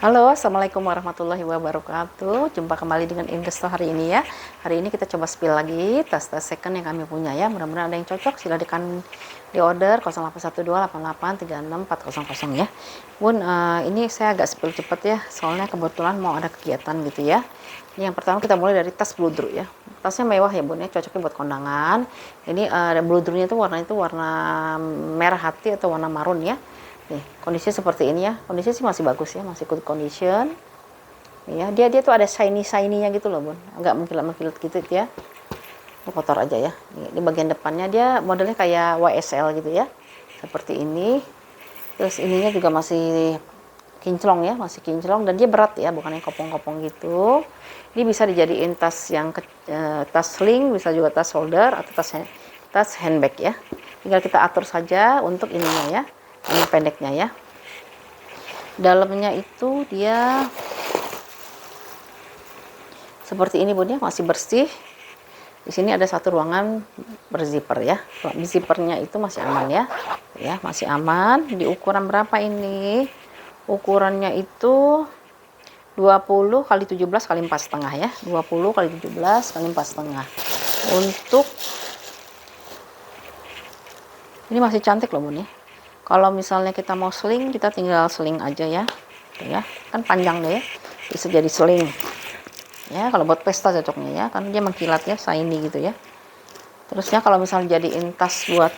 Halo, Assalamualaikum warahmatullahi wabarakatuh. Jumpa kembali dengan investor hari ini ya. Hari ini kita coba spill lagi tas-tas second yang kami punya ya. Mudah-mudahan ada yang cocok. Silahkan di order 0812883640 ya. Bun, ini saya agak spill cepet ya. Soalnya kebetulan mau ada kegiatan gitu ya. Ini yang pertama kita mulai dari tas bludru ya. Tasnya mewah ya bun ya, cocoknya buat kondangan. Ini bludrunya itu warna merah hati atau warna marun ya. Nih, kondisinya seperti ini ya. Kondisi sih masih bagus ya, masih good condition. Ya, dia tuh ada shiny-shiny-nya gitu loh, Bun. Enggak mengkilat-mengkilat gitu ya. Ini kotor aja ya. Di bagian depannya dia modelnya kayak YSL gitu ya. Seperti ini. Terus ininya juga masih kinclong ya, masih kinclong dan dia berat ya, bukan yang kopong-kopong gitu. Ini bisa dijadiin tas yang tas sling, bisa juga tas shoulder atau tas handbag ya. Tinggal kita atur saja untuk ininya ya. Ini pendeknya ya. Dalamnya itu dia seperti ini bun ya, masih bersih. Di sini ada satu ruangan berzipper ya. Zippernya itu masih aman ya. Ya, masih aman. Di ukuran berapa ini? Ukurannya itu 20 kali 17 kali 4,5 ya. 20 kali 17 kali 4,5. Untuk ini masih cantik loh bun ya. Kalau misalnya kita mau sling, kita tinggal sling aja ya. Tuh ya, kan panjang deh ya. Bisa jadi sling. Ya, kalau buat pesta cocoknya ya, karena dia mengkilat ya, shiny gitu ya. Terusnya kalau misalnya jadiin tas buat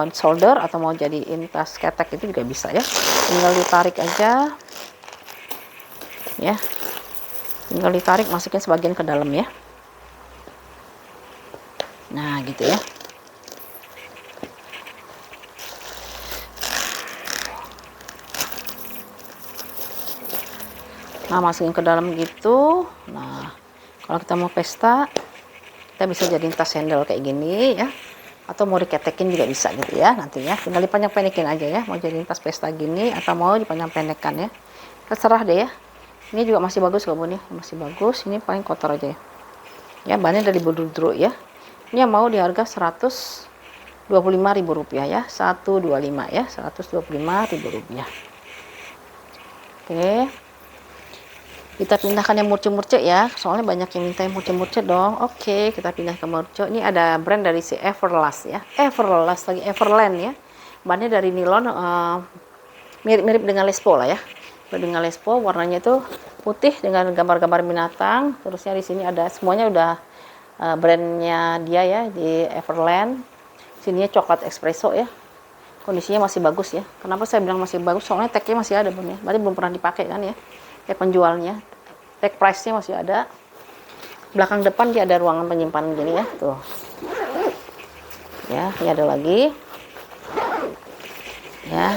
shoulder atau mau jadiin tas ketek itu juga bisa ya. Tinggal ditarik aja. Ya. Tinggal ditarik, masukin sebagian ke dalam ya. Nah, gitu ya. Nah, masukin ke dalam gitu. Nah, kalau kita mau pesta, kita bisa jadiin tas sandal kayak gini ya. Atau mau diketekin juga bisa gitu ya nantinya. Tinggal dipanjang-pendekin aja ya. Mau jadiin tas pesta gini atau mau dipanjang-pendekkan ya. Terserah deh ya. Ini juga masih bagus kok bun ya. Masih bagus. Ini paling kotor aja ya. Ya, bahannya dari bludru ya. Ini yang mau di harga Rp125.000 ya. 125 ya. Rp125.000. Oke. Kita pindahkan yang murce-murce ya, soalnya banyak yang minta yang murce-murce dong. Oke, kita pindah ke murce. Ini ada brand dari si Everlast ya, Everlast lagi Everland ya. Bahannya dari nilon, mirip-mirip dengan Lespo lah ya. Dengan Lespo, warnanya itu putih dengan gambar-gambar binatang. Terusnya di sini ada semuanya udah brandnya dia ya di Everland. Sininya coklat espresso ya. Kondisinya masih bagus ya. Kenapa saya bilang masih bagus? Soalnya tagnya masih ada bun ya. Berarti belum pernah dipakai kan ya. Penjualnya, tag price-nya masih ada. Belakang depan dia ada ruangan penyimpanan gini ya, tuh. Ya, ini ada lagi. Ya.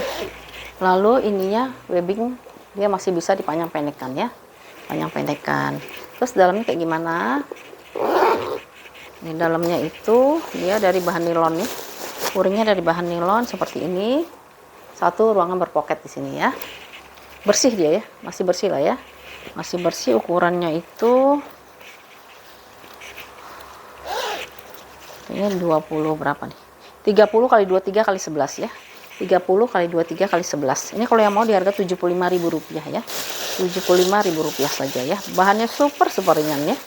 Lalu ininya webbing dia masih bisa dipanjang-pendekkan ya. Panjang-pendekkan. Terus dalamnya kayak gimana? Ini dalamnya itu dia dari bahan nilon nih. Uringnya dari bahan nilon seperti ini. Satu ruangan berpoket di sini ya. Bersih dia ya, masih bersih lah ya, masih bersih. Ukurannya itu ini 20 berapa nih, 30 kali 23 kali 11 ya, 30 kali 23 kali 11. Ini kalau yang mau di harga Rp75.000 ya, Rp75.000 saja ya. Bahannya super ringan ya,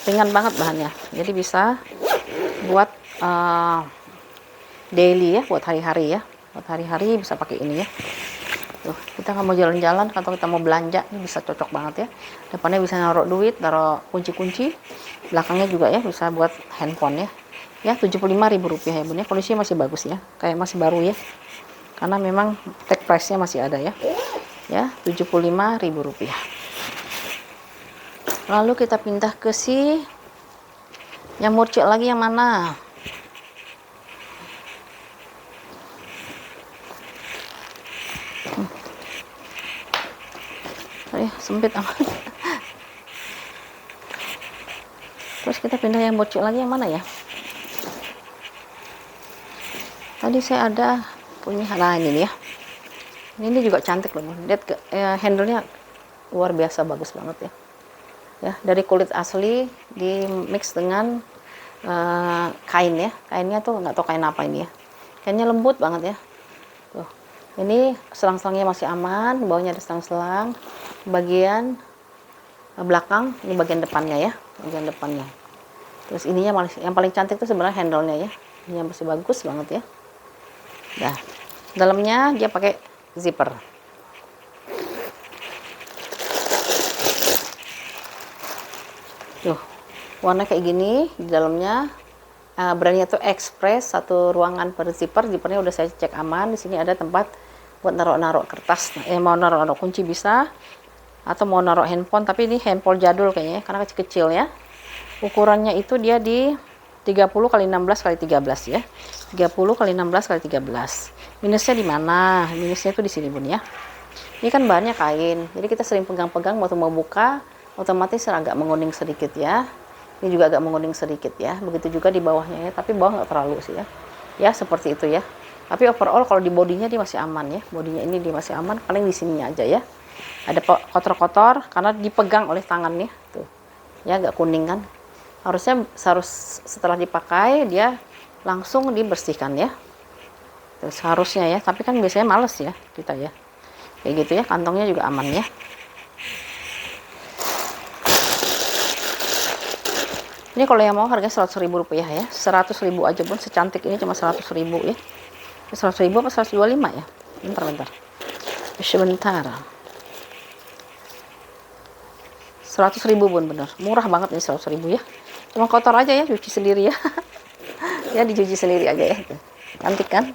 ringan banget bahannya, jadi bisa buat daily ya, buat hari-hari ya, buat hari-hari bisa pakai ini ya. Tuh, kita nggak mau jalan-jalan atau kita mau belanja, ini bisa cocok banget ya. Depannya bisa naruh duit, naruh kunci-kunci. Belakangnya juga ya bisa buat handphone ya. Ya, Rp75.000 ya bun ya. Kondisinya masih bagus ya, kayak masih baru ya. Karena memang tag price-nya masih ada ya. Ya, Rp75.000. Lalu kita pindah ke si yang murcik lagi, yang mana? Sempit amat. Terus kita pindah yang murcik lagi, yang mana ya? Tadi saya ada punya, nah ini ya. Ini juga cantik loh. Lihat handle-nya luar biasa bagus banget ya. Ya, dari kulit asli di mix dengan kain ya. Kainnya tuh nggak tahu kain apa ini ya. Kainnya lembut banget ya. Tuh. Ini selang-selangnya masih aman, bawahnya ada selang-selang. Bagian belakang, ini bagian depannya ya, bagian depannya. Terus ininya yang paling cantik itu sebenarnya handle-nya ya. Ini masih bagus banget ya. Nah, dalamnya dia pakai zipper. Tuh, warna kayak gini di dalamnya. Brandnya tuh Express, satu ruangan per zipper. Zippernya udah saya cek aman. Di sini ada tempat buat naruh-naruh kertas. Mau naruh-naruh kunci bisa, atau mau naruh handphone. Tapi ini handphone jadul kayaknya, karena kecil-kecil ya. Ukurannya itu dia di 30 kali 16 kali 13 ya. 30 kali 16 kali 13. Minusnya di mana? Minusnya itu di sini Bun ya. Ini kan bahannya kain, jadi kita sering pegang-pegang waktu mau buka, otomatis agak menguning sedikit ya. Ini juga agak menguning sedikit ya. Begitu juga di bawahnya ya, tapi bawah nggak terlalu sih ya. Ya seperti itu ya. Tapi overall kalau di bodinya dia masih aman ya. Bodinya ini dia masih aman, paling di sininya aja ya. Ada kotor-kotor karena dipegang oleh tangannya tuh. Ya agak kuning kan. Harusnya setelah dipakai dia langsung dibersihkan ya. Terus harusnya ya, tapi kan biasanya males ya kita ya. Kayak gitu ya, kantongnya juga aman ya. Ini kalau yang mau harganya 100.000 rupiah ya. 100.000 aja Bun, secantik ini cuma 100.000 ya. 100.000 apa 125 ya? Bentar. Sebentar. 100.000 Bun, bener. Murah banget nih 100.000 ya. Cuma kotor aja ya, cuci sendiri ya. Ya dicuci sendiri aja ya. Cantik kan?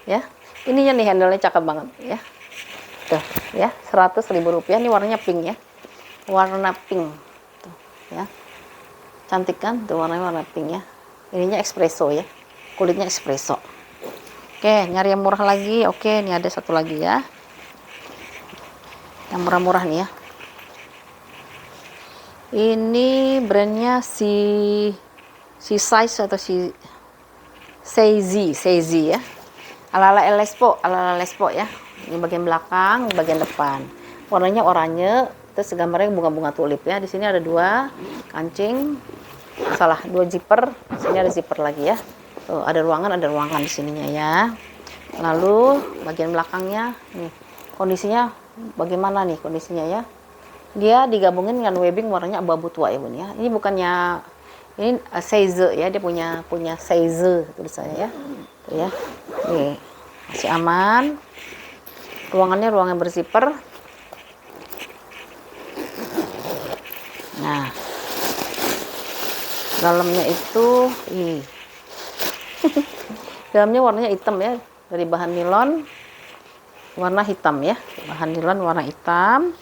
Ya. Ininya nih handle-nya cakep banget ya. Tuh ya, 100.000 rupiah. Ini warnanya pink ya. Warna pink. Tuh ya. Cantik kan? Tuh warnanya warna pink ya. Ininya espresso ya. Kulitnya espresso. Oke, nyari yang murah lagi. Oke, ini ada satu lagi ya. Yang murah-murah nih ya. Ini brandnya si size atau si Seizi ya. Ala-ala Lespo ya. Ini bagian belakang, bagian depan. Warnanya oranye, terus gambarnya bunga-bunga tulip ya. Di sini ada dua kancing. Dua zipper. Sini ada zipper lagi ya. Tuh, ada ruangan di sininya ya. Lalu bagian belakangnya nih. Kondisinya bagaimana nih kondisinya ya? Dia digabungin dengan webbing warnanya abu-abu tua ya Bun ya. Ini bukannya ini Seize ya, dia punya Seize tulisannya ya. Tuh ya. Nih, masih aman. Ruangannya ruangan berzipper. Nah, dalamnya itu dalamnya warnanya hitam ya, dari bahan nilon warna hitam ya, bahan nilon warna hitam.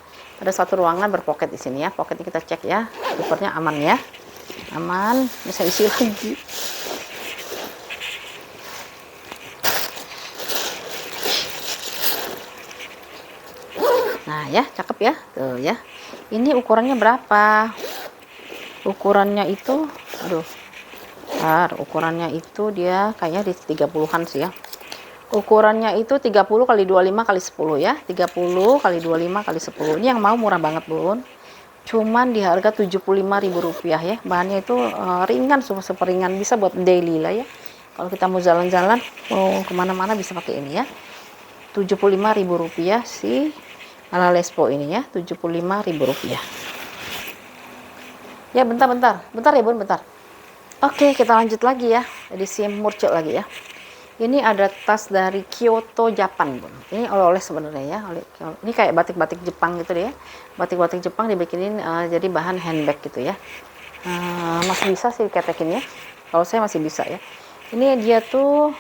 Ada satu ruangan berpoket di sini ya. Poketnya kita cek ya, zippernya aman ya, aman, bisa isi lagi. Nah ya, cakep ya, tuh ya. Ini ukurannya berapa? Ukurannya itu, ukurannya itu dia kayaknya di 30-an sih ya. Ukurannya itu 30 kali 25 kali 10 ya. 30 kali 25 kali 10. Ini yang mau murah banget Bun. Cuman di harga 75.000 rupiah ya. Bahannya itu ringan, super ringan, bisa buat daily lah ya. Kalau kita mau jalan-jalan, mau kemana-mana bisa pakai ini ya. 75.000 rupiah si ala Lespo ini ya. 75.000 rupiah. Ya bentar ya Bun, bentar. Oke, kita lanjut lagi ya. Edisi murcuk lagi ya. Ini ada tas dari Kyoto, Japan Bun. Ini oleh-oleh sebenarnya ya. Ini kayak batik-batik Jepang gitu deh ya. Batik-batik Jepang dibikinin jadi bahan handbag gitu ya. Masih bisa sih diketekin ya. Kalau saya masih bisa ya. Ini dia tuh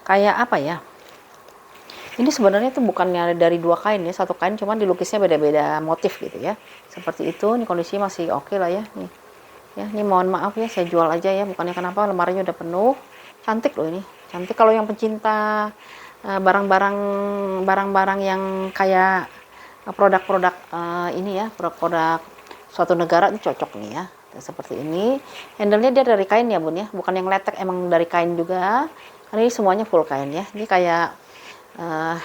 kayak apa ya? Ini sebenarnya tuh bukannya dari dua kain ya, satu kain cuman dilukisnya beda-beda motif gitu ya. Seperti itu. Ini kondisi masih oke lah ya. Nih. Ya, ini mohon maaf ya, saya jual aja ya. Bukannya kenapa, lemarinya udah penuh. Cantik loh ini. Cantik kalau yang pecinta barang-barang yang kayak produk-produk ini ya, produk-produk suatu negara itu cocok nih ya. Seperti ini. Handle-nya dia dari kain ya Bun ya, bukan yang letek, emang dari kain juga. Karena ini semuanya full kain ya. Ini kayak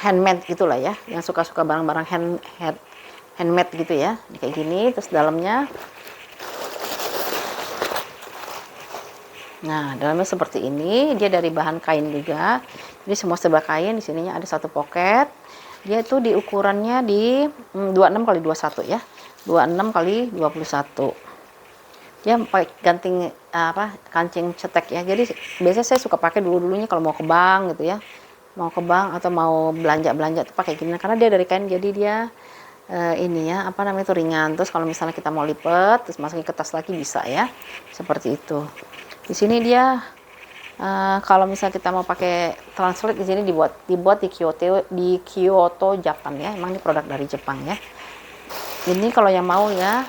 handmade gitulah ya, yang suka-suka barang-barang handmade gitu ya. Ini kayak gini, terus dalamnya. Nah, dalamnya seperti ini, dia dari bahan kain juga. Jadi semua serba kain. Di sininya ada satu pocket. Dia itu di ukurannya di 26 kali 21 ya. 26 kali 21. Dia pakai ganting kancing cetek ya. Jadi biasanya saya suka pakai dulunya kalau mau ke bank gitu ya. Mau ke bank atau mau belanja tuh pakai gini karena dia dari kain, jadi dia ini ya itu ringan. Terus kalau misalnya kita mau lipat terus masukin ke tas lagi bisa ya. Seperti itu. Di sini dia kalau misalnya kita mau pakai translate, di sini dibuat di Kyoto Jepang ya. Emang ini produk dari Jepang ya. Ini kalau yang mau ya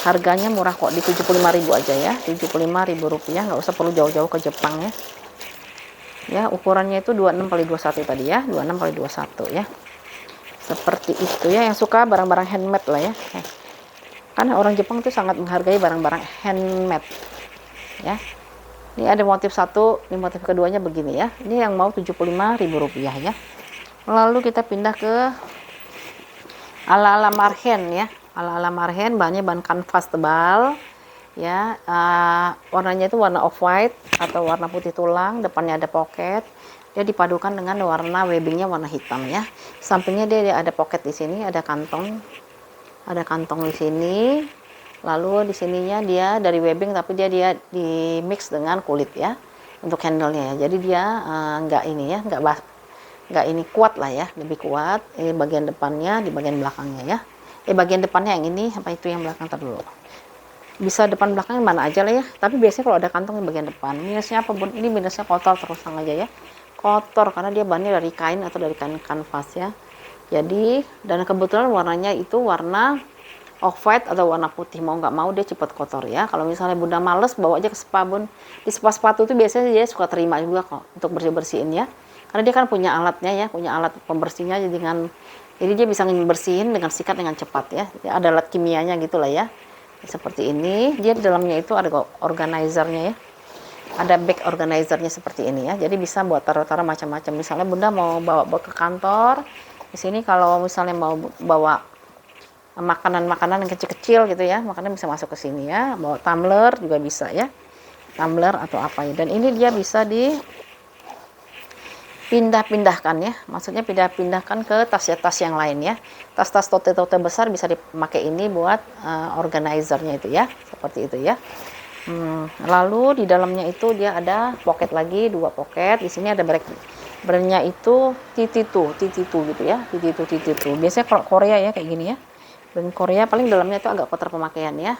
harganya murah kok, di 75.000 aja ya. 75.000 rupiah, nggak usah perlu jauh-jauh ke Jepang ya. Ya, ukurannya itu 26 kali 21 tadi ya. 26 kali 21 ya. Seperti itu ya, yang suka barang-barang handmade lah ya. Karena orang Jepang itu sangat menghargai barang-barang handmade ya. Ini ada motif satu, ini motif keduanya begini ya. Ini yang mau 75.000 rupiah ya. Lalu kita pindah ke ala-ala Marhen ya. Ala-ala Marhen, bahannya bahan kanvas tebal ya. Warnanya itu warna off white atau warna putih tulang. Depannya ada pocket. Dia dipadukan dengan warna webbingnya warna hitam ya. Sampingnya dia ada pocket di sini, ada kantong di sini. Lalu di sininya dia dari webbing tapi dia di mix dengan kulit ya untuk handle-nya ya. Jadi dia nggak ini ya, nggak ini kuat lah ya, lebih kuat. Ini bagian depannya, di bagian belakangnya ya. Bagian depannya yang ini, apa itu yang belakang dulu? Bisa depan belakang mana aja lah ya. Tapi biasanya kalau ada kantong di bagian depan. Minusnya apa Bun? Ini minusnya kotor terus aja ya. Kotor karena dia bahannya dari kain atau dari kain kanvas ya. Jadi dan kebetulan warnanya itu warna off white atau warna putih, mau nggak mau dia cepat kotor ya. Kalau misalnya Bunda males bawa aja ke spa Bun, di spa sepatu itu biasanya dia suka terima juga kok untuk bersihin ya, karena dia kan punya alatnya ya, punya alat pembersihnya, jadi dia bisa bersihin dengan sikat dengan cepat ya. Ada alat kimianya gitulah ya, seperti ini. Dia di dalamnya itu ada organizernya ya, ada bag organizernya seperti ini ya, jadi bisa buat taruh-taruh macam-macam. Misalnya Bunda mau bawa ke kantor, di sini kalau misalnya mau bawa makanan yang kecil-kecil gitu ya, makanan bisa masuk ke sini ya. Bawa tumbler juga bisa ya, tumbler atau apa ya. Dan ini dia bisa dipindah-pindahkan ya, maksudnya pindah-pindahkan ke tas yang lain ya. Tas-tas tote-tote besar bisa dipakai ini buat organizernya itu ya, seperti itu ya. Lalu di dalamnya itu dia ada pocket lagi, 2 pocket. Di sini ada brandnya itu TT2 gitu ya, TT2. Biasanya kalau Korea ya kayak gini ya. Dan Korea paling dalamnya itu agak kotor pemakaian ya,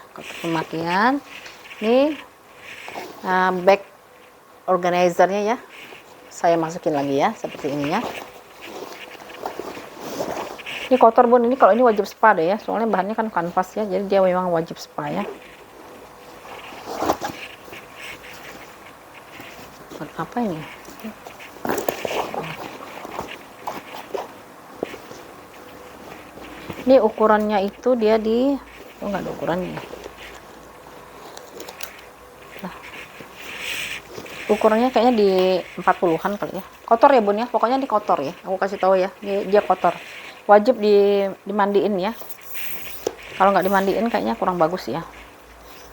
Ini bag organizernya ya, saya masukin lagi ya, seperti ini ya. Ini kotor Bun, ini kalau ini wajib spa deh ya, soalnya bahannya kan kanvas ya, jadi dia memang wajib spa ya. Apa ini? Ini ukurannya itu dia nggak ada ukurannya. Nah, ukurannya kayaknya di 40-an kali ya. Kotor ya Bun ya, pokoknya ini kotor ya. Aku kasih tahu ya, dia kotor. Wajib dimandiin ya. Kalau nggak dimandiin kayaknya kurang bagus ya.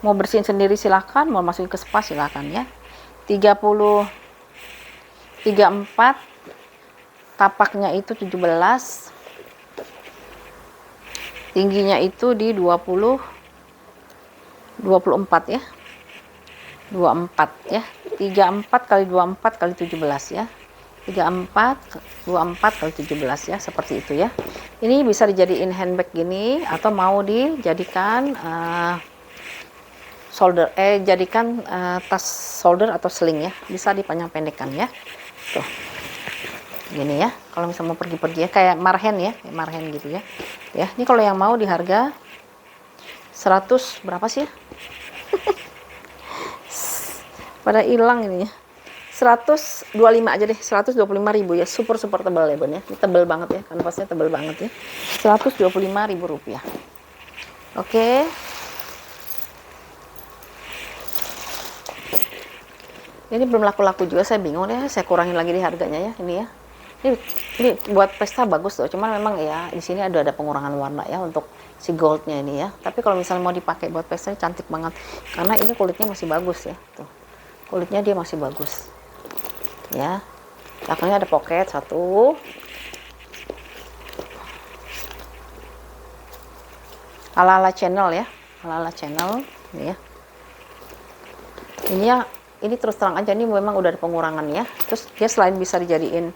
Mau bersihin sendiri silakan, mau masukin ke spa silakan ya. 34, tapaknya itu 17. Tingginya itu di 24 ya. 24 ya. 34 kali 24 kali 17 ya. 24 kali 17 ya, seperti itu ya. Ini bisa dijadiin handbag gini atau mau dijadikan jadikan tas shoulder atau sling ya. Bisa dipanjang pendekkan ya. Tuh. Gini ya, kalau misalnya mau pergi-pergi ya, kayak Marhen ya, kayak Marhen gitu ya. Ya, ini kalau yang mau di harga 100 berapa sih ya? Pada hilang ini ya. 125 aja deh, 125.000 ya. Super tebal ya Bun ya. Ini tebal banget ya, kanvasnya tebal banget ya. 125.000 rupiah. Oke. Ini belum laku-laku juga, saya bingung deh, saya kurangin lagi di harganya ya, ini ya. Ini buat pesta bagus tuh, cuman memang ya di sini ada pengurangan warna ya untuk si goldnya ini ya. Tapi kalau misalnya mau dipakai buat pesta cantik banget, karena ini kulitnya masih bagus ya. Tuh, kulitnya dia masih bagus, ya. Belakangnya ada pocket satu, ala-ala channel ya, ala-ala channel ini ya. Ini terus terang aja, ini memang udah ada pengurangan ya. Terus dia selain bisa dijadiin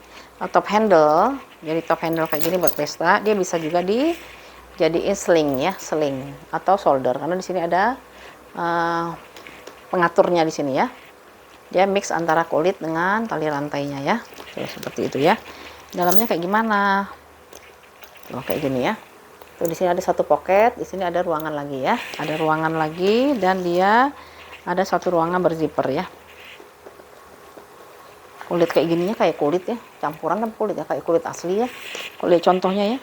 top handle, jadi top handle kayak gini buat pesta, dia bisa juga dijadiin sling ya, sling atau solder, karena di sini ada pengaturnya di sini ya. Dia mix antara kulit dengan tali rantainya ya. Tuh, seperti itu ya. Dalamnya kayak gimana? Tuh, kayak gini ya. Tuh, di sini ada satu pocket, di sini ada ruangan lagi ya. Ada ruangan lagi, dan dia ada satu ruangan berzipper ya. Kulit kayak gininya kayak kulit ya, campuran sama kulit ya, kayak kulit asli ya. Kulit contohnya ya.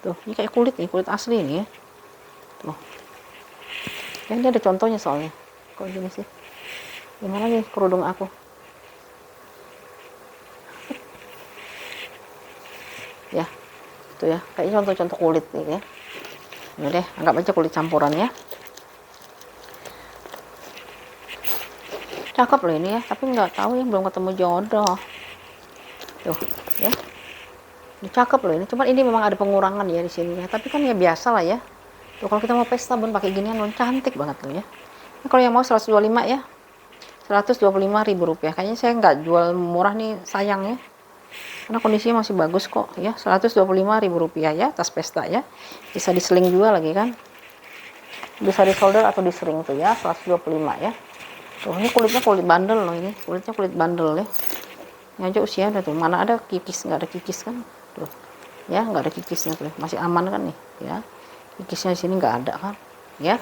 Tuh, ini kayak kulit nih, kulit asli ini ya. Tuh. Dan ini ada contohnya soalnya. Kok gini sih? Gimana nih kerudung aku? Ya, itu ya, kayak contoh-contoh kulit nih ya. Ini deh, anggap aja kulit campuran ya. Cakep loh ini ya, tapi nggak tahu ya, belum ketemu jodoh. Tuh, ya. Ini cakep loh ini, cuman ini memang ada pengurangan ya di sini ya. Tapi kan ya biasa lah ya. Tuh, kalau kita mau pesta bun pakai ginian loh, cantik banget loh ya. Ini kalau yang mau 125 ya. 125.000 rupiah. Kayaknya saya nggak jual murah nih, sayang ya. Karena kondisinya masih bagus kok ya. 125.000 rupiah ya, tas pesta ya. Bisa diseling juga lagi kan. Bisa di solder atau disering tuh ya, 125 ya. Tuh, ini kulitnya kulit bandel loh ini. Kulitnya kulit bandel ya. Ini aja usia udah tuh. Mana ada kikis, nggak ada kikis kan. Tuh. Ya, nggak ada kikisnya tuh. Masih aman kan nih ya. Kikisnya di sini nggak ada kan. Ya.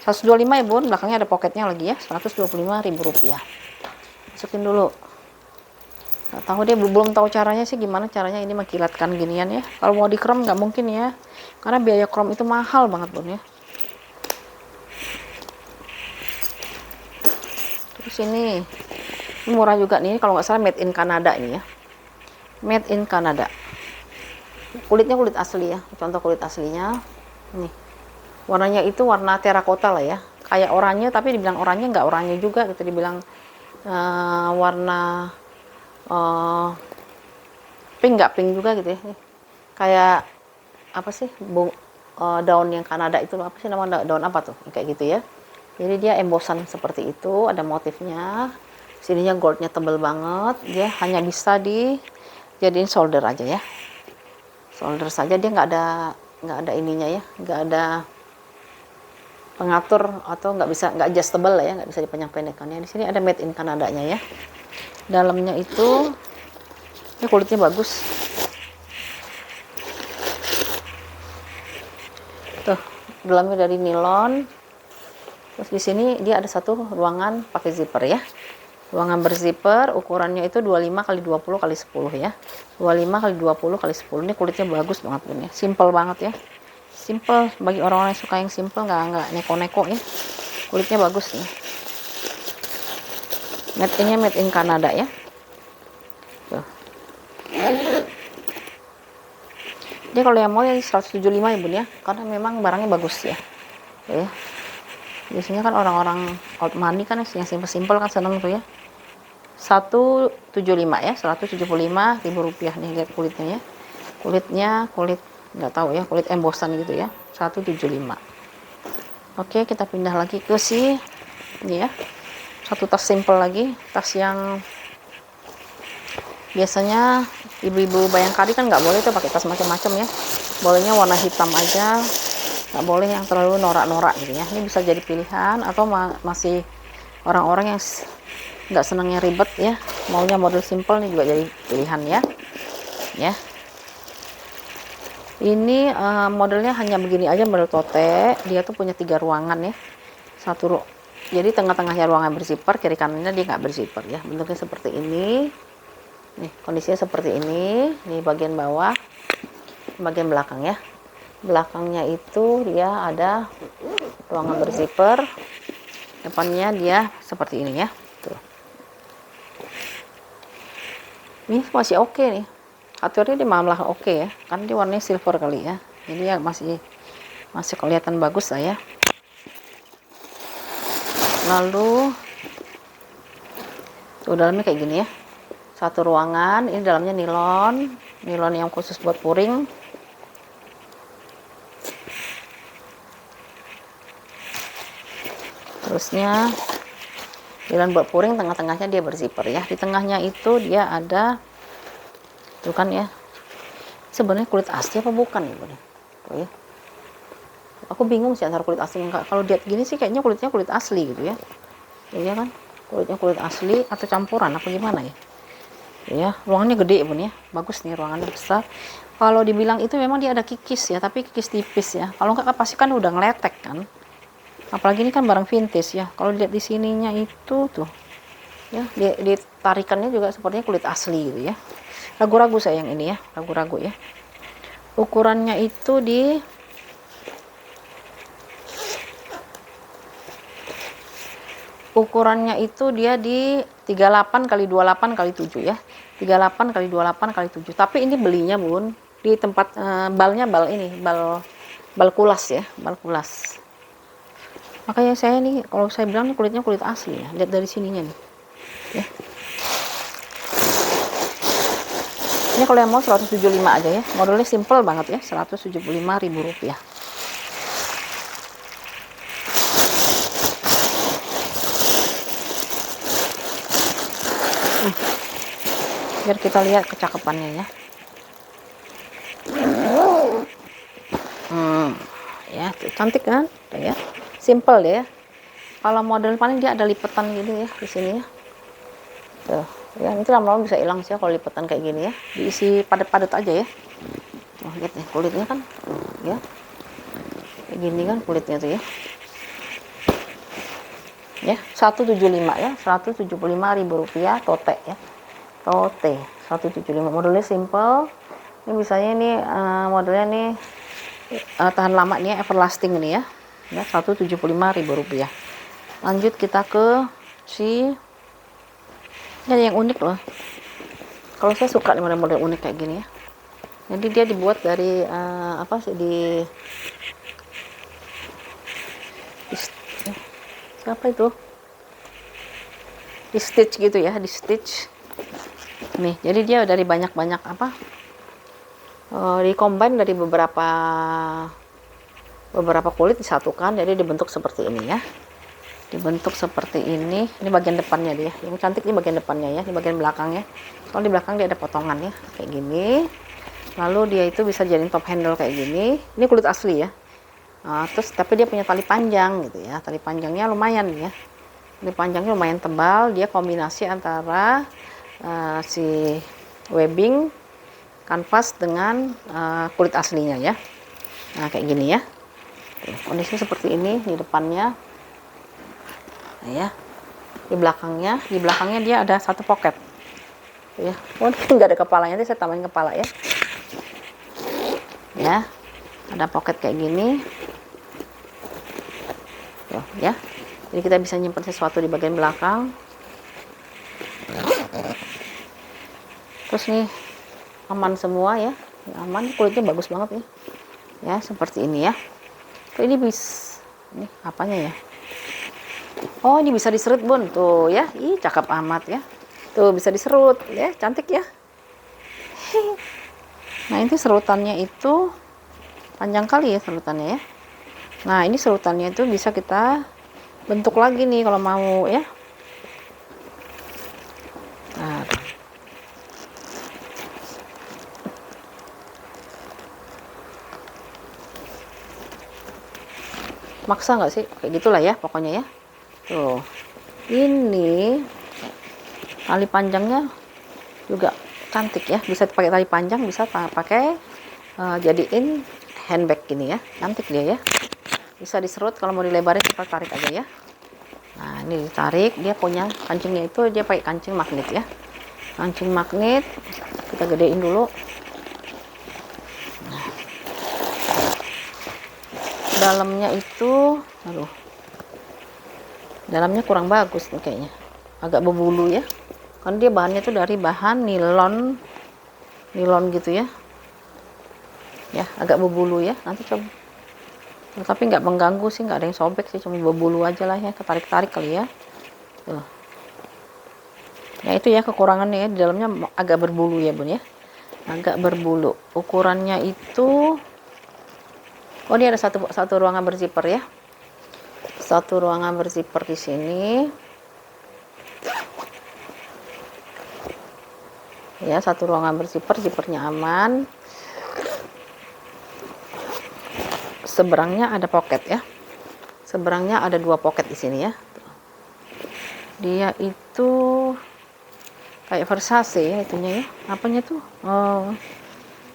125 ya bun, belakangnya ada poketnya lagi ya, 125.000 rupiah. Masukin dulu. Nggak tahu dia, belum tahu caranya sih, gimana caranya ini mengkilatkan ginian ya. Kalau mau di chrome nggak mungkin ya, karena biaya chrome itu mahal banget bun ya. Terus ini murah juga nih, kalau nggak salah made in Canada ini ya. Made in Canada. Kulitnya kulit asli ya, contoh kulit aslinya. Nih. Warnanya itu warna terakota lah ya, kayak oranye, tapi dibilang oranye nggak oranye juga gitu, dibilang warna pink nggak pink juga gitu ya. Kayak apa sih, daun yang Kanada itu apa sih namanya, daun apa tuh kayak gitu ya. Jadi dia embosan seperti itu, ada motifnya, sininya goldnya tebel banget, dia hanya bisa dijadiin solder aja ya, solder saja, dia nggak ada ininya ya, nggak ada pengatur atau nggak adjustable lah ya, nggak bisa dipanjang-pendekkannya. Di sini ada made in Kanadanya ya. Dalamnya itu ini kulitnya bagus. Tuh, dalamnya dari nilon. Terus di sini dia ada satu ruangan pakai zipper ya. Ruangan berzipper, ukurannya itu 25 x 20 x 10 ya. 25 x 20 x 10. Ini kulitnya bagus banget pun ya. Simple banget ya. Simple, bagi orang-orang yang suka yang simple, nggak neko-neko ya. Kulitnya bagus nih. Made in Canada ya. Tuh. Dia kalau yang mau ya 175 ya bun ya, karena memang barangnya bagus ya. Tuh ya. Biasanya kan orang-orang old money kan yang simple-simple kan seneng tuh ya. 175 ya, 175.000 rupiah nih, lihat kulitnya ya. Kulit nggak tahu ya, kulit embosan gitu ya, 175. Oke, kita pindah lagi ke ini ya, satu tas simple lagi, tas yang biasanya ibu-ibu Bayangkari kan nggak boleh tuh pakai tas macam-macam ya, bolehnya warna hitam aja, nggak boleh yang terlalu norak-norak gitu ya. Ini bisa jadi pilihan, atau masih orang-orang yang nggak senangnya ribet ya, maunya model simple, nih juga jadi pilihan ya. Ini modelnya hanya begini aja, model tote. Dia tuh punya 3 ruangan ya. Jadi tengah-tengahnya ruangan berzipper, kiri kanannya dia nggak berzipper ya. Bentuknya seperti ini. Nih, kondisinya seperti ini. Ini bagian bawah, bagian belakang ya. Belakangnya itu dia ada ruangan berzipper. Depannya dia seperti ini ya. Tuh. Ini masih oke nih. Aturnya di malah oke ya, kan dia warnanya silver kali ya, jadi ya masih kelihatan bagus lah ya. Lalu tuh dalamnya kayak gini ya, satu ruangan. Ini dalamnya nilon yang khusus buat puring. Terusnya nilon buat puring, tengah-tengahnya dia berzipper ya. Di tengahnya itu dia ada, tuh kan ya, sebenarnya kulit asli apa bukan ya, tuh ya. Aku bingung sih antara kulit asli enggak. Kalau lihat gini sih kayaknya kulitnya kulit asli gitu ya. Iya kan? Kulitnya kulit asli atau campuran apa gimana ya? Ya, ruangannya gede Bun ya. Bagus nih, ruangannya besar. Kalau dibilang itu memang dia ada kikis ya, tapi kikis tipis ya. Kalau enggak pasti kan udah ngeletek kan. Apalagi ini kan barang vintage ya. Kalau dilihat di sininya itu tuh ya, di tarikannya juga sepertinya kulit asli gitu ya. Ragu-ragu saya yang ini ya, ragu-ragu ya. Ukurannya itu dia di 38 kali 28 kali 7 ya. 38 kali 28 kali 7. Tapi ini belinya Bun di tempat balnya bal kulas ya, bal kulas. Makanya saya nih kalau saya bilang nih kulitnya kulit asli ya. Lihat dari sininya nih. Ya. Ini kalau yang mau 175 aja ya. Modelnya simple banget ya, Rp175.000. Biar kita lihat kecakapannya ya. Ya, cantik kan? Tuh ya. Simple deh ya. Kalau model paling dia ada lipatan gitu ya di sini ya. Tuh, ya nanti lama-lama bisa hilang sih ya kalau lipatan kayak gini ya. Diisi padat-padat aja ya. Tuh, lihat nih kulitnya kan. Tuh, ya. Kayak gini kan kulitnya tuh ya. Ya, 175 ya. Rp175.000 tote ya. Tote 175, modelnya simple. Ini misalnya ini modelnya nih tahan lama nih ya, everlasting ini ya. Ya, Rp175.000. Lanjut kita ke si ini yang unik loh. Kalau saya suka model-model unik kayak gini ya. Jadi dia dibuat dari apa sih siapa itu? Di stitch gitu ya, di stitch. Nih, jadi dia dari banyak-banyak apa? Di-combine dari beberapa kulit disatukan, jadi dibentuk seperti ini ya. Dibentuk seperti ini. Ini bagian depannya dia. Yang cantik ini bagian depannya ya, ini bagian belakangnya. Soalnya di belakang dia ada potongan ya, kayak gini. Lalu dia itu bisa jadiin top handle kayak gini. Ini kulit asli ya. Terus tapi dia punya tali panjang gitu ya. Tali panjangnya lumayan ya. Tali panjangnya lumayan tebal. Dia kombinasi antara si webbing kanvas dengan kulit aslinya ya. Nah kayak gini ya. Kondisinya seperti ini di depannya. Nah, ya. Di belakangnya dia ada satu pocket. Ya, mungkin nggak ada kepalanya, nanti saya tambahin kepala ya. Ya, ada pocket kayak gini. Tuh, ya. Jadi kita bisa nyimpan sesuatu di bagian belakang. Terus nih aman semua ya, aman, kulitnya bagus banget nih. Ya, seperti ini ya. Tuh, ini ini apanya ya? Oh, ini bisa diserut Bun, tuh ya. Ih, cakep amat ya. Tuh bisa diserut ya, cantik ya. Nah, ini serutannya itu panjang kali ya serutannya ya. Nah, ini serutannya itu bisa kita bentuk lagi nih kalau mau ya. Nah, maksa nggak sih? Kayak gitulah ya pokoknya ya. Tuh, ini tali panjangnya juga cantik ya, bisa pakai tali panjang, bisa pakai jadiin handbag gini ya, cantik dia ya. Bisa diserut, kalau mau dilebarin kita tarik aja ya. Nah, ini ditarik, dia punya kancingnya itu dia pakai kancing magnet ya. Kancing magnet kita gedein dulu. Nah, dalamnya itu dalamnya kurang bagus nih kayaknya, agak berbulu ya, karena dia bahannya tuh dari bahan nilon gitu ya. Ya, agak berbulu ya, nanti coba. Tapi nggak mengganggu sih, nggak ada yang sobek sih, cuma berbulu aja lah ya, ketarik-tarik kali ya. Tuh. Ya itu ya kekurangannya ya, di dalamnya agak berbulu ya bun ya, agak berbulu. Ukurannya itu, oh ini ada satu ruangan berzipper ya, satu ruangan berzipper di sini ya, satu ruangan berzipper, zippernya aman. Seberangnya ada pocket ya, seberangnya ada 2 pocket di sini ya. Dia itu kayak Versace ya itunya ya, apanya tuh,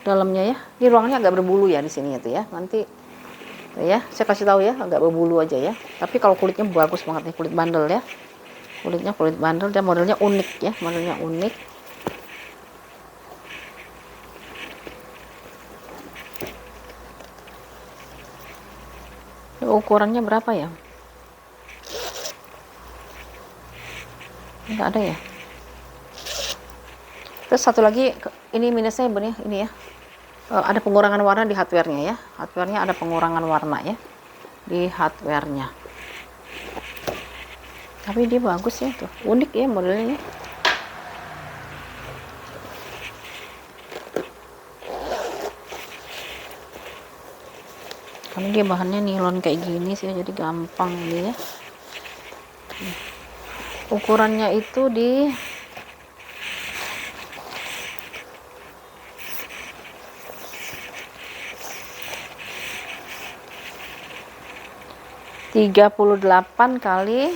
dalamnya ya. Di ruangannya agak berbulu ya di sini itu ya, nanti ya saya kasih tahu ya, agak berbulu aja ya. Tapi kalau kulitnya bagus banget nih, kulit bandel ya, kulitnya kulit bandel, dan modelnya unik ya, modelnya unik. Ukurannya berapa ya, nggak ada ya. Terus satu lagi ini minusnya bener ini ya, ada pengurangan warna di hardware-nya ya, hardware-nya ada pengurangan warna ya di hardware-nya. Tapi dia bagus ya tuh, unik ya modelnya. Karena dia bahannya nilon kayak gini sih, jadi gampang ini ya. Ukurannya itu di 38 kali,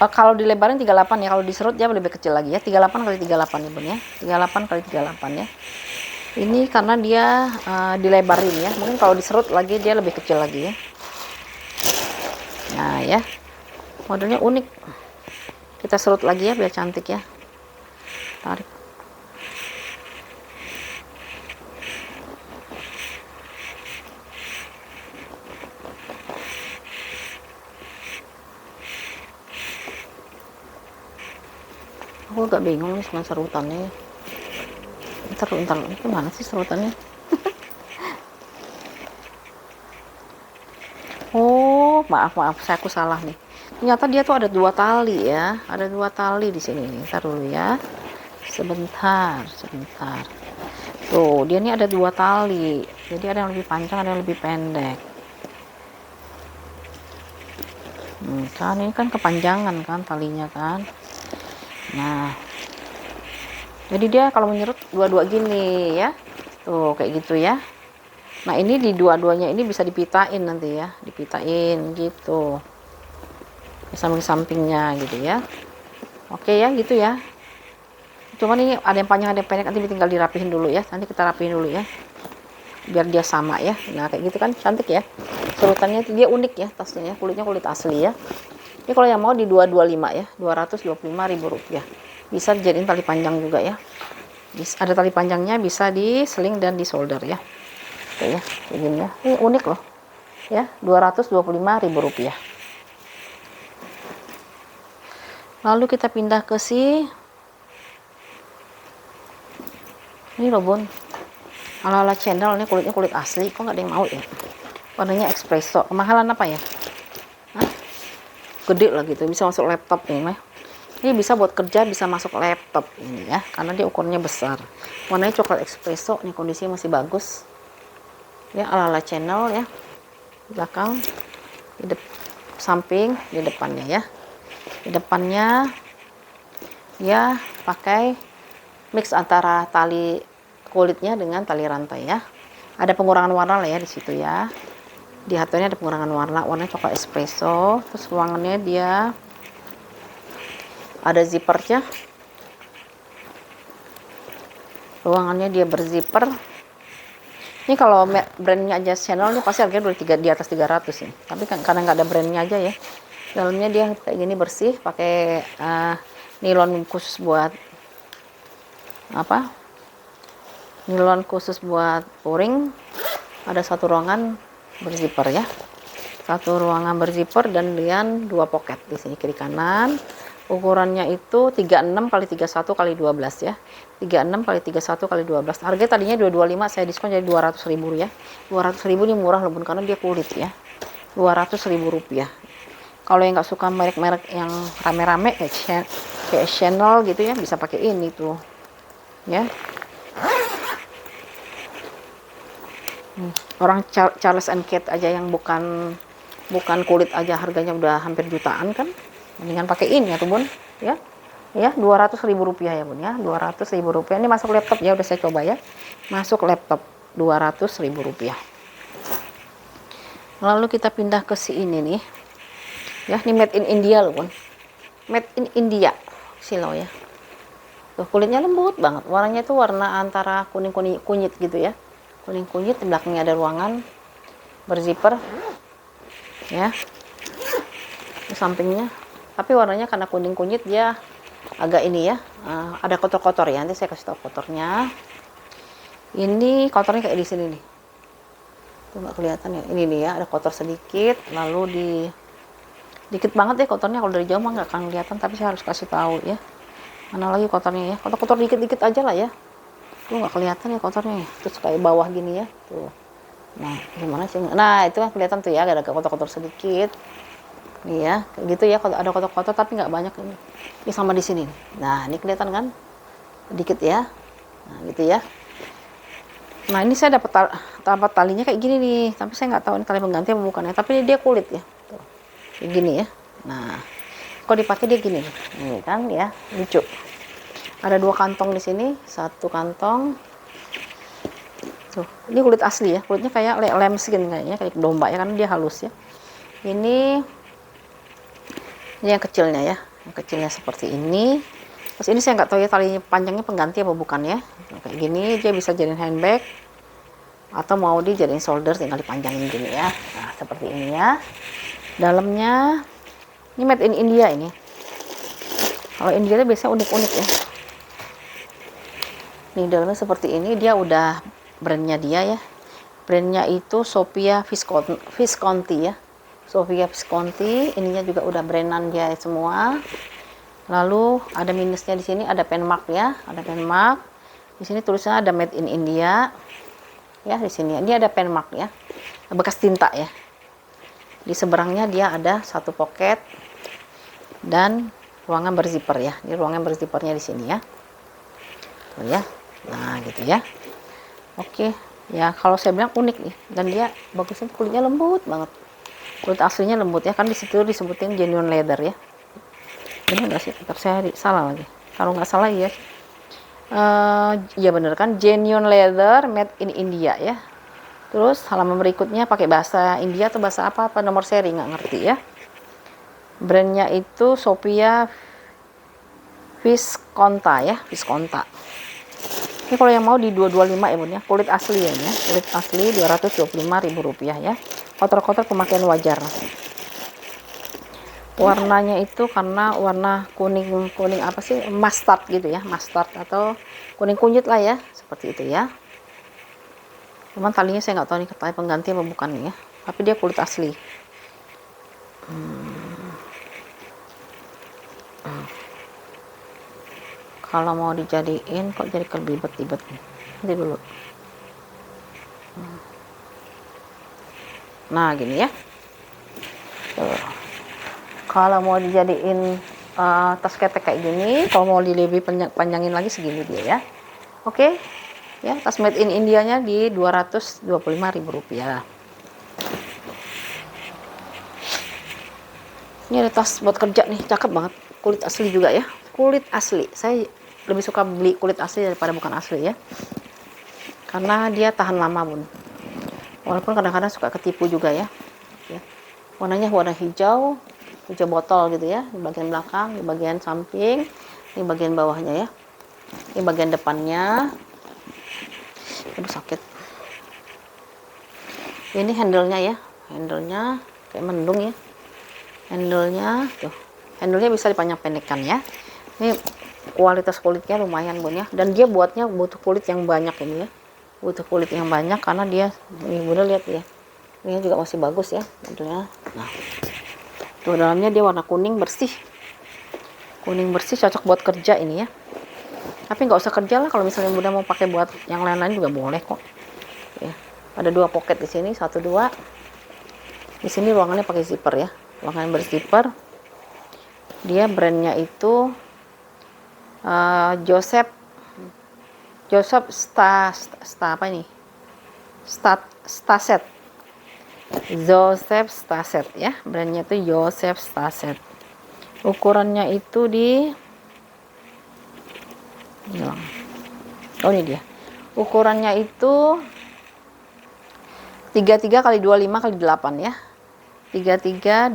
kalau dilebarin 38 ya, kalau diserut dia lebih kecil lagi ya, 38 kali 38 ya bun ya, 38 kali 38 ya. Ini karena dia dilebarin ya, mungkin kalau diserut lagi dia lebih kecil lagi ya. Nah ya, modelnya unik, kita serut lagi ya biar cantik ya. Tarik. Aku agak bingung nih sama serutannya. Bentar, ini gimana sih serutannya? Oh, maaf, aku salah nih. Ternyata dia tuh ada 2 tali ya, ada 2 tali di sini nih. Ntar dulu ya, sebentar. Tuh, dia ini ada 2 tali. Jadi ada yang lebih panjang, ada yang lebih pendek. Kan ini kan kepanjangan kan talinya kan. Nah, jadi dia kalau menyerut dua-dua gini ya, tuh kayak gitu ya. Nah ini di dua-duanya ini bisa dipitain nanti ya, dipitain gitu, samping-sampingnya gitu ya. Oke ya gitu ya. Cuman ini ada yang panjang ada yang pendek, nanti tinggal dirapihin dulu ya, nanti kita rapihin dulu ya, biar dia sama ya. Nah kayak gitu kan cantik ya, serutannya dia unik ya, tasnya ya, kulitnya kulit asli ya. Ini kalau yang mau di 225 ya, Rp225.000. Bisa dijadiin tali panjang juga ya. Ada tali panjangnya, bisa diseling dan disolder ya. Oke ya, kayak gini ya. Ini unik loh. Ya, Rp225.000. Lalu kita pindah ke ini loh bun. Ala-ala channel, ini kulitnya kulit asli, kok nggak ada yang mau ya? Warnanya espresso. Kemahalan apa ya? Gede lah gitu, bisa masuk laptop nih mah. Ini bisa buat kerja, bisa masuk laptop ini ya, karena dia ukurannya besar. Warnanya coklat espresso, nih kondisinya masih bagus. Ya, ala-ala channel ya. Di belakang, di samping, di depannya ya. Di depannya ya pakai mix antara tali kulitnya dengan tali rantai ya. Ada pengurangan warna lah ya di situ ya. Di hardware-nya ada pengurangan warna, warnanya coklat espresso. Terus ruangannya dia ada zippernya, ruangannya dia berzipper. Ini kalau brandnya aja channel ini pasti harganya udah di atas 300 nih, tapi kan karena nggak ada brandnya aja ya. Dalamnya dia kayak gini bersih, pakai nilon khusus buat apa, nilon khusus buat pouring. Ada satu ruangan berzipper ya, satu ruangan berzipper dan dengan 2 pocket di sini kiri kanan. Ukurannya itu 36 kali 31 kali 12 ya. 36 kali 31 kali 12. Harga tadinya 225, saya diskon jadi 200.000 ya. 200.000 ini murah loh bun, karena dia kulit ya. 200.000 rupiah. Kalau yang nggak suka merek-merek yang rame-rame kayak Chanel gitu ya, bisa pakai ini tuh ya. Orang Charles and Kate aja yang bukan kulit aja harganya udah hampir jutaan kan, mendingan pakai ini ya tuh bun ya. Ya, 200.000 rupiah ya bun ya, 200.000 rupiah. Ini masuk laptop ya, udah saya coba ya, masuk laptop 200.000 rupiah. Lalu kita pindah ke si ini nih ya, ini made in India loh bun, made in India silau ya. Tuh, kulitnya lembut banget, warnanya itu warna antara kuning kunyit gitu ya, kuning kunyit. Di belakangnya ada ruangan berzipper ya, di sampingnya, tapi warnanya karena kuning kunyit dia agak ini ya, ada kotor-kotor ya, nanti saya kasih tahu kotornya. Ini kotornya kayak di sini nih, tuh nggak kelihatan ya, ini nih ya, ada kotor sedikit, lalu dikit banget ya kotornya, kalau dari jauh mah nggak akan kelihatan, tapi saya harus kasih tahu ya. Mana lagi kotornya ya, kotor-kotor dikit-dikit aja lah ya, tuh nggak kelihatan ya kotornya ya, terus kayak bawah gini ya tuh. Nah gimana sih, nah itu kan kelihatan tuh ya, ada kotor-kotor sedikit nih ya, kayak gitu ya, ada kotor-kotor tapi nggak banyak ini sama di sini. Nah ini kelihatan kan sedikit ya, nah gitu ya. Nah ini saya dapat talinya kayak gini nih, tapi saya nggak tahu ini tali pengganti apa bukan ya, tapi ini dia kulit ya tuh, kayak gini ya. Nah kok dipakai dia gini nih kan ya, lucu. Ada 2 kantong di sini, 1 kantong tuh, ini kulit asli ya, kulitnya kayak lambskin kayaknya, kayak domba ya, kan dia halus ya. Ini yang kecilnya ya, yang kecilnya seperti ini. Terus ini saya nggak tahu ya talinya panjangnya pengganti apa bukan ya. Nah, kayak gini dia bisa jadiin handbag atau mau dijadiin shoulder, tinggal dipanjangin gini ya. Nah seperti ini ya. Dalamnya ini made in India ini. Kalau India itu biasanya unik-unik ya. Nih dalamnya seperti ini, dia udah brandnya dia ya. Brandnya itu Sophia Visconti ya. Sophia Visconti, ininya juga udah brandan dia semua. Lalu ada minusnya di sini, ada penmark ya, ada penmark. Di sini tulisannya ada made in India. Ya di sini, ini ada penmark ya, bekas tinta ya. Di seberangnya dia ada 1 pocket dan ruangan berzipper ya. Ini ruangan berzippernya di sini ya. Tuh ya. Nah, gitu ya. Oke. Ya, kalau saya bilang unik nih, dan dia bagusnya kulitnya lembut banget. Kulit aslinya lembut ya, kan di situ disebutin genuine leather ya. Benar nggak sih? Ntar saya salah lagi. Kalau nggak salah ya. Ya bener kan, genuine leather made in India ya. Terus halaman berikutnya pakai bahasa India atau bahasa apa nomor seri nggak ngerti ya. Brandnya itu Sophia Visconta ya, Visconta. Ini kalau yang mau di 225 ya bun ya, kulit asli ya, kulit asli 225.000 rupiah ya. Kotor-kotor pemakaian wajar. Warnanya itu karena warna kuning apa sih, mustard gitu ya, mustard atau kuning kunyit lah ya, seperti itu ya. Cuman talinya saya nggak tahu nih tali pengganti apa bukan nih ya, tapi dia kulit asli. Kalau mau dijadiin kok jadi kelibet-libet nih, nanti dulu. Nah gini ya. Tuh. Kalau mau dijadiin tas ketek kayak gini, kalau mau lebih panjangin lagi segini dia ya. Oke. Ya, tas made in India-nya di 225.000 rupiah. Ini ada tas buat kerja nih, cakep banget. Kulit asli juga ya. Kulit asli. Saya lebih suka beli kulit asli daripada bukan asli ya. Karena dia tahan lama bun. Walaupun kadang-kadang suka ketipu juga ya. Warnanya warna hijau botol gitu ya, di bagian belakang, di bagian samping, di bagian bawahnya ya, di bagian depannya. Aduh sakit. Ini handle-nya ya, handle-nya kayak mendung ya, handle-nya tuh, handle-nya bisa dipanjang pendekkan ya. Ini kualitas kulitnya lumayan bun ya, dan dia buatnya butuh kulit yang banyak ini ya, butuh kulit yang banyak karena dia, ini bunda lihat ya, ini juga masih bagus ya handle-nya. Nah tuh dalamnya dia warna kuning bersih, cocok buat kerja ini ya. Tapi nggak usah kerja lah, kalau misalnya bunda mau pakai buat yang lain-lain juga boleh kok ya. Ada 2 pocket di sini, 1 2 di sini, ruangannya pakai zipper ya. lengan berzipper. Dia brandnya itu Joseph apa ini? Staset. Joseph Staset ya, brandnya itu Joseph Staset. Ukurannya itu oh ini dia. Ukurannya itu 33 kali 25 kali 8 ya. 33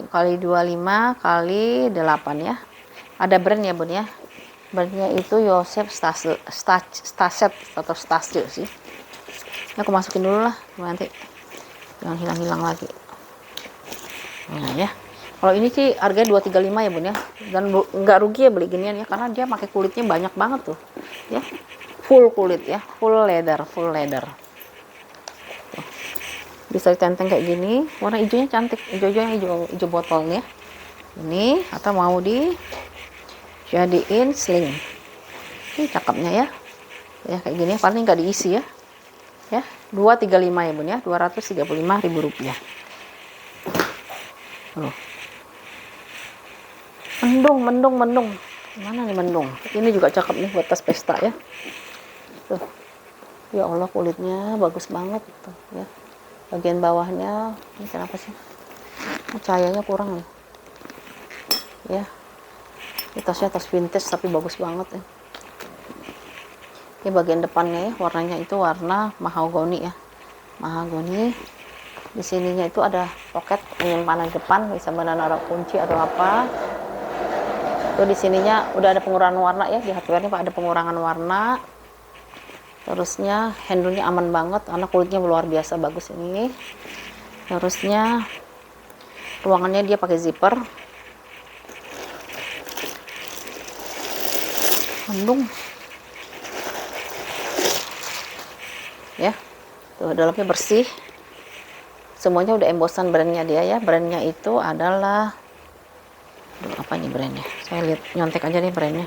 kali 25 kali 8 ya. Ada brand ya bun ya. Brandnya itu Joseph Staset atau Staset sih. Ini aku masukin dulu lah nanti. Jangan hilang-hilang lagi. Nah ya. Kalau ini sih harganya 235 ya bun ya. Dan nggak rugi ya beli ginian ya, karena dia pakai kulitnya banyak banget tuh. Ya. Full kulit ya, full leather. Tuh. Bisa ditenteng kayak gini. Warna hijaunya cantik, hijau botol ya. Ini atau mau dijadiin sling. Ini cakepnya ya. Ya kayak gini, paling nggak diisi ya. Ya, 235 ya bun ya, 235.000 rupiah. Mendung. Mana nih mendung? Ini juga cakep nih buat tas pesta ya. Tuh. Ya Allah, kulitnya bagus banget tuh ya. Bagian bawahnya ini kenapa sih? Cahayanya kurang nih. Ya. Ini tasnya tas vintage tapi bagus banget ya. Ini bagian depannya ya, warnanya itu warna mahagoni ya. Mahagoni. Di sininya itu ada pocket penyimpanan depan, bisa menaruh kunci atau apa. Tuh di sininya udah ada pengurangan warna ya, di hardware-nya Pak ada pengurangan warna. Terusnya handle-nya aman banget karena kulitnya luar biasa bagus ini. Terusnya ruangannya dia pakai zipper. Mendung. Ya. Tuh dalamnya bersih. Semuanya udah embosan brandnya dia ya. Brandnya itu adalah apa ini brandnya? Saya lihat nyontek aja nih brandnya.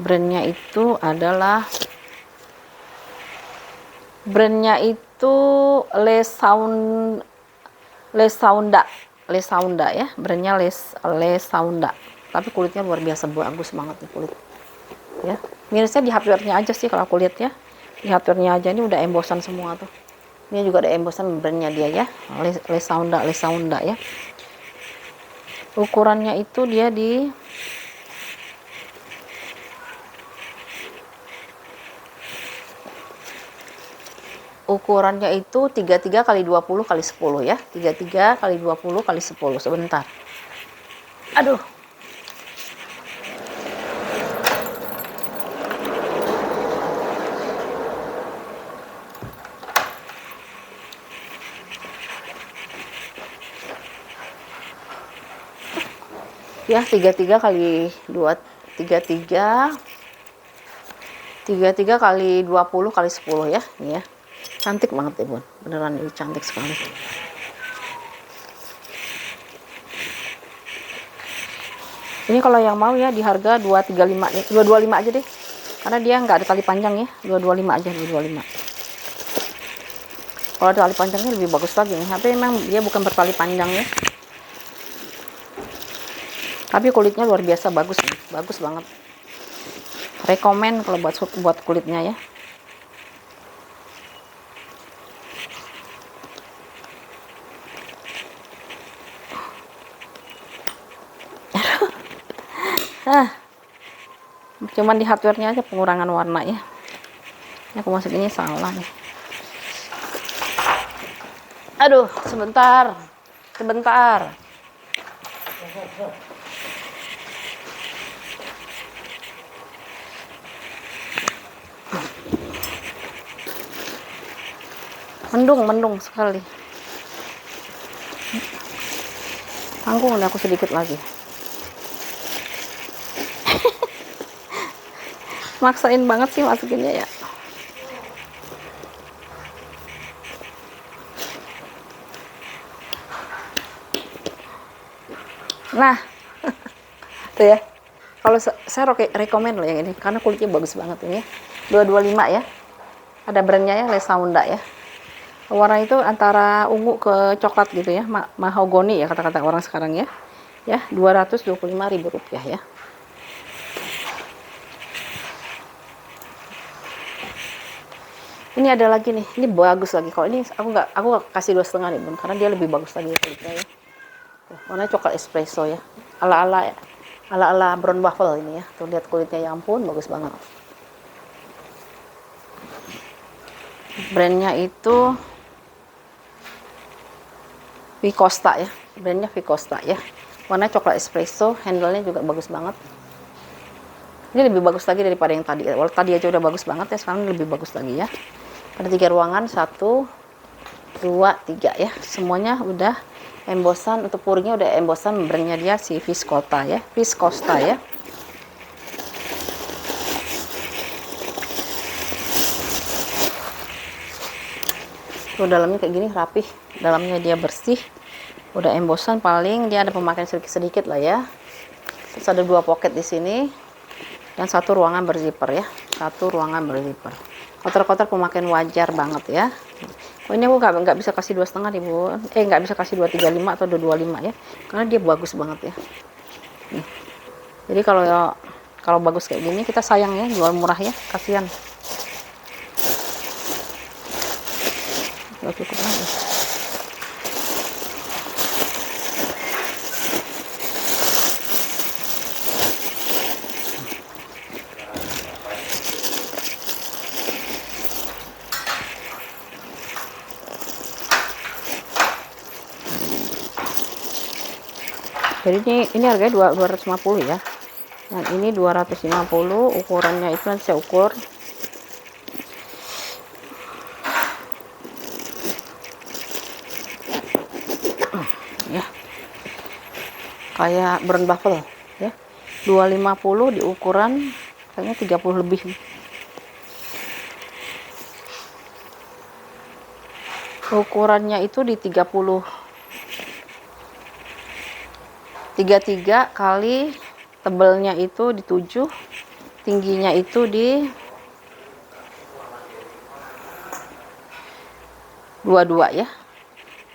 Brandnya itu adalah Le Saunda ya. Brandnya Le Saunda. Tapi kulitnya luar biasa bagus banget nih kulit. Ya. Minusnya di hardware-nya aja sih kalau aku lihat ya. Di hardware-nya aja ini udah embosan semua tuh. Ini juga ada embosan brandnya dia ya, Le Saunda ya. Ukurannya itu dia ukurannya itu 33 kali 20 kali 10 ya. 33 kali 20 kali 10. Sebentar. Aduh. Ya 33 kali 33 kali 20 kali 10 ya. Ini ya. Cantik banget ya bun. Beneran ini cantik sekali. Ini kalau yang mau ya di harga 235 nih, 225 aja deh. Karena dia nggak ada tali panjang ya. 225 aja, 225. Kalau ada tali panjangnya lebih bagus lagi nih. Tapi memang dia bukan bertali panjang ya. Tapi kulitnya luar biasa bagus nih, bagus banget. Rekomen kalau buat kulitnya ya. Cuman di hardware-nya aja pengurangan warna ya. Ini aku masuk ini salah nih. Aduh, sebentar. Mendung sekali. Tanggung aku sedikit lagi. Maksain banget sih masukinnya ya. Nah, tuh ya. Kalau saya rekomen loh yang ini karena kulitnya bagus banget ini ya. 225 ya. Ada brandnya ya, Le Saunda ya. Warna itu antara ungu ke coklat gitu ya, mahogoni ya kata-kata orang sekarang ya. Ya, Rp225.000 ya. Ini ada lagi nih, ini bagus lagi. Kalau ini aku kasih 2,5 nih bun, karena dia lebih bagus lagi kulitnya ya. Warna coklat espresso ya, ala brown waffle ini ya. Tuh lihat kulitnya, ya ampun bagus banget. Brandnya itu Vicosta ya, brandnya Vicosta ya. Warna coklat espresso, handle-nya juga bagus banget. Ini lebih bagus lagi daripada yang tadi. Walau tadi aja udah bagus banget ya, sekarang lebih bagus lagi ya. Ada 3 ruangan, 1, 2, 3 ya. Semuanya udah embossan, untuk puringnya udah embossan, brandnya dia si Vicosta ya. Vicosta ya. Tuh dalamnya kayak gini rapih, dalamnya dia bersih. Udah embossan, paling dia ada pemakaian sedikit-sedikit lah ya. Terus ada 2 pocket di sini dan 1 ruangan berzipper ya. 1 ruangan berzipper. Kotor-kotor pemakaian wajar banget ya. Oh, ini aku nggak bisa kasih 2,5 nih bu. Nggak bisa kasih 2,35 atau 2,25 ya, karena dia bagus banget ya. Nih. Jadi kalau bagus kayak gini kita sayang ya, jual murah ya, kasihan. Udah cukup lagi. Jadi ini harganya 250 ya. Yang ini 250, ukurannya itu nanti saya ukur. Ya. Kayak brown waffle ya. 250 di ukuran kayaknya 30 lebih. Ukurannya itu di 33 kali, tebelnya itu di 7, tingginya itu di 22 ya.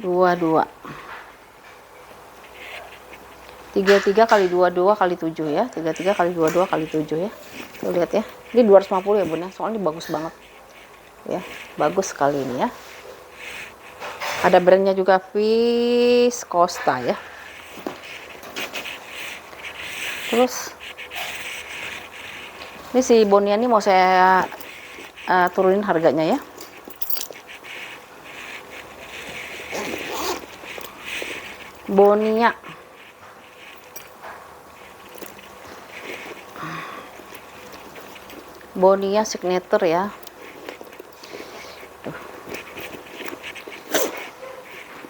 22. 33 kali 22 kali 7 ya. 33 kali 22 kali 7 ya. Tuh lihat ya. Ini 250 ya bun ya. Soalnya ini bagus banget. Ya, bagus sekali ini ya. Ada brandnya juga Vicosta ya. Terus ini si Bonia ini mau saya turunin harganya ya. Bonia signature ya.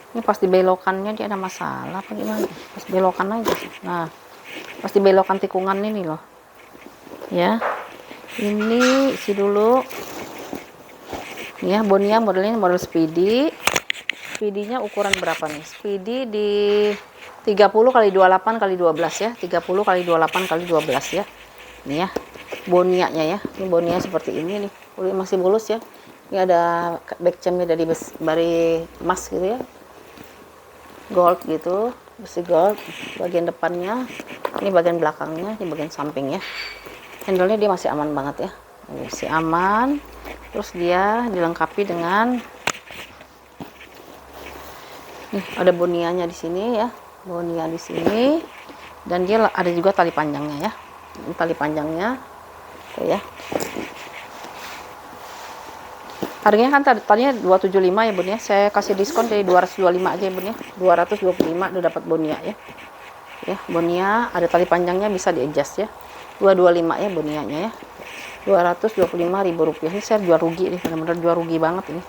Ini pas dibelokannya dia ada masalah apa gimana? Pas belokan aja sih. Nah, pas dibelokan tikungan ini loh. Ya. Ini isi dulu. Ya, Bonia modelnya model Speedy. Speedy-nya ukuran berapa nih? Speedy di 30 kali 28 kali 12 ya. 30 kali 28 kali 12 ya. Ini ya. Bonianya ya. Ini Bonia seperti ini nih. Masih mulus ya. Ini ada back chain-nya dari emas gitu ya. Gold gitu, besi gold. Bagian depannya, ini bagian belakangnya, ini bagian samping ya. Handle-nya dia masih aman banget ya. Masih aman. Terus dia dilengkapi dengan nih ada bonianya di sini ya. Bonia di sini. Dan dia ada juga tali panjangnya ya. Ini tali panjangnya. Tuh ya. Harganya kan tadinya 275 ya bun ya. Saya kasih diskon dari 225 aja ya bun ya. 225 udah dapat Bonia ya. Ya, Bonia ada tali panjangnya, bisa di adjust ya. 225 ya Bonianya ya. Rp225.000. Ini saya jual rugi nih, benar-benar jual rugi banget ini.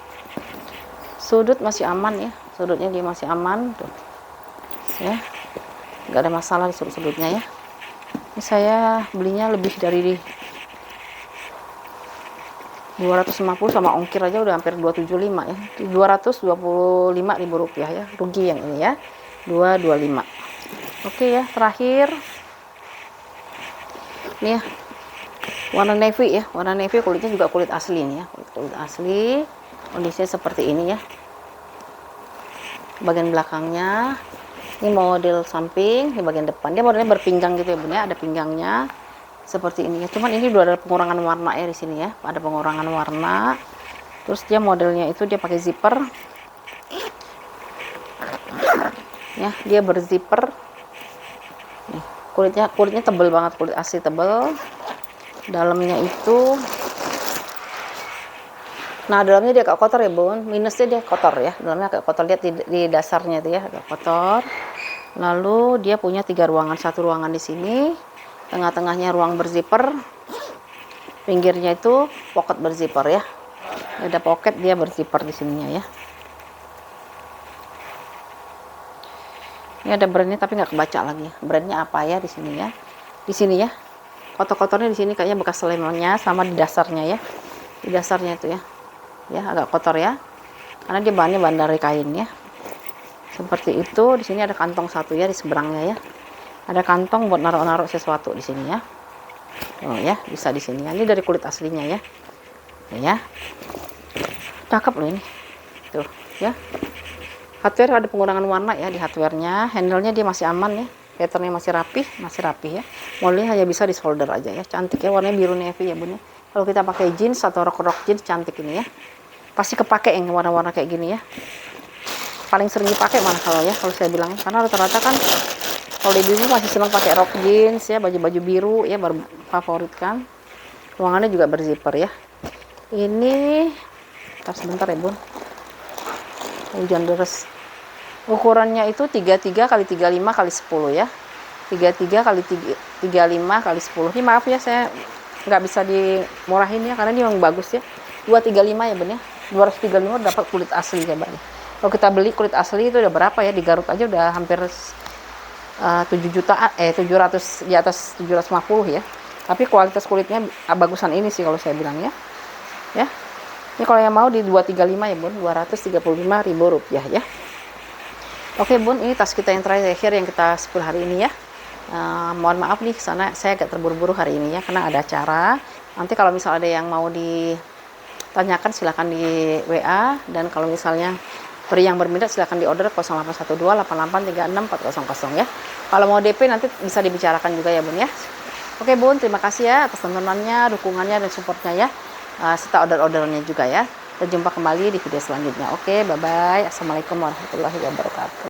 Sudut masih aman ya. Sudutnya dia masih aman tuh. Ya. Enggak ada masalah di sudut-sudutnya ya. Ini saya belinya lebih dari 250 sama ongkir aja udah hampir 275 ya. Rp225.000 ya. Rugi yang ini ya. 225. Oke ya, terakhir ini ya. Warna navy ya. Warna navy kulitnya juga kulit asli nih ya. Kulit asli. Kondisinya seperti ini ya. bagian belakangnya. Ini model samping, di bagian depan. Dia modelnya berpinggang gitu ya bun ya, ada pinggangnya seperti ini ya. Cuman ini udah ada pengurangan warna ya di sini ya, ada pengurangan warna. Terus dia modelnya itu dia pakai zipper. Ya, dia berzipper. Nih, kulitnya tebel banget, kulit asli tebel. Dalamnya itu, nah dalamnya dia agak kotor ya bun, minusnya dia kotor ya, dalamnya agak kotor, lihat di dasarnya itu ya agak kotor. Lalu dia punya 3 ruangan, satu ruangan di sini, tengah-tengahnya ruang berzipper, pinggirnya itu pocket berzipper ya, ada pocket dia berzipper di sininya ya. Ini ada brandnya tapi nggak kebaca lagi, brandnya apa ya di sini ya, di sini ya, kotor-kotornya di sini kayaknya bekas lemnya, sama di dasarnya ya, di dasarnya itu ya, ya agak kotor ya, karena dia bahannya bahan dari kain ya. Seperti itu. Di sini ada kantong satu ya di seberangnya ya. Ada kantong buat naruh-naruh sesuatu di sini ya. Oh ya, bisa di sini ya. Ini dari kulit aslinya ya. Ya. Cakep loh ini. Tuh, ya. Hardware ada pengurangan warna ya di hardware-nya. Handle-nya dia masih aman ya. Pattern-nya masih rapi ya. Modelnya hanya bisa di solder aja ya. Cantik ya, warnanya biru navy ya, Bun ya. Kalau kita pakai jeans atau rok jeans cantik ini ya. Pasti kepake yang warna-warna kayak gini ya. Paling sering dipakai mana kalau saya bilang, karena rata-rata kan kalau ibu-ibu masih senang pakai rok jeans ya, baju-baju biru ya, baru favorit kan. Ruangannya juga berzipper ya. Ini sebentar ya bun, hujan deras. Ukurannya itu 33 x 35 x 10 ya, 33 x 35 x 10. Ini maaf ya, saya nggak bisa dimurahin ya, karena ini memang bagus ya. 235 ya bun ya, 235 dapat kulit asli ya bang. Kalau kita beli kulit asli itu udah berapa ya, di Garut aja udah hampir 7 juta, 700, di atas 750 ya. Tapi kualitas kulitnya bagusan ini sih kalau saya bilang ya. Ya. Ini kalau yang mau di 235 ya bun, 235.000 rupiah ya. Oke bun, ini tas kita yang terakhir yang kita spill hari ini ya. Mohon maaf nih, sana saya agak terburu-buru hari ini ya, karena ada acara. Nanti kalau misal ada yang mau ditanyakan silahkan di WA, dan kalau misalnya beri yang berminat silahkan di order 0812 8836 400 ya. Kalau mau DP nanti bisa dibicarakan juga ya bun ya. Oke bun, terima kasih ya atas tontonannya, dukungannya dan supportnya ya, serta order-ordernya juga ya. Kita jumpa kembali di video selanjutnya. Oke, bye bye. Assalamualaikum warahmatullahi wabarakatuh.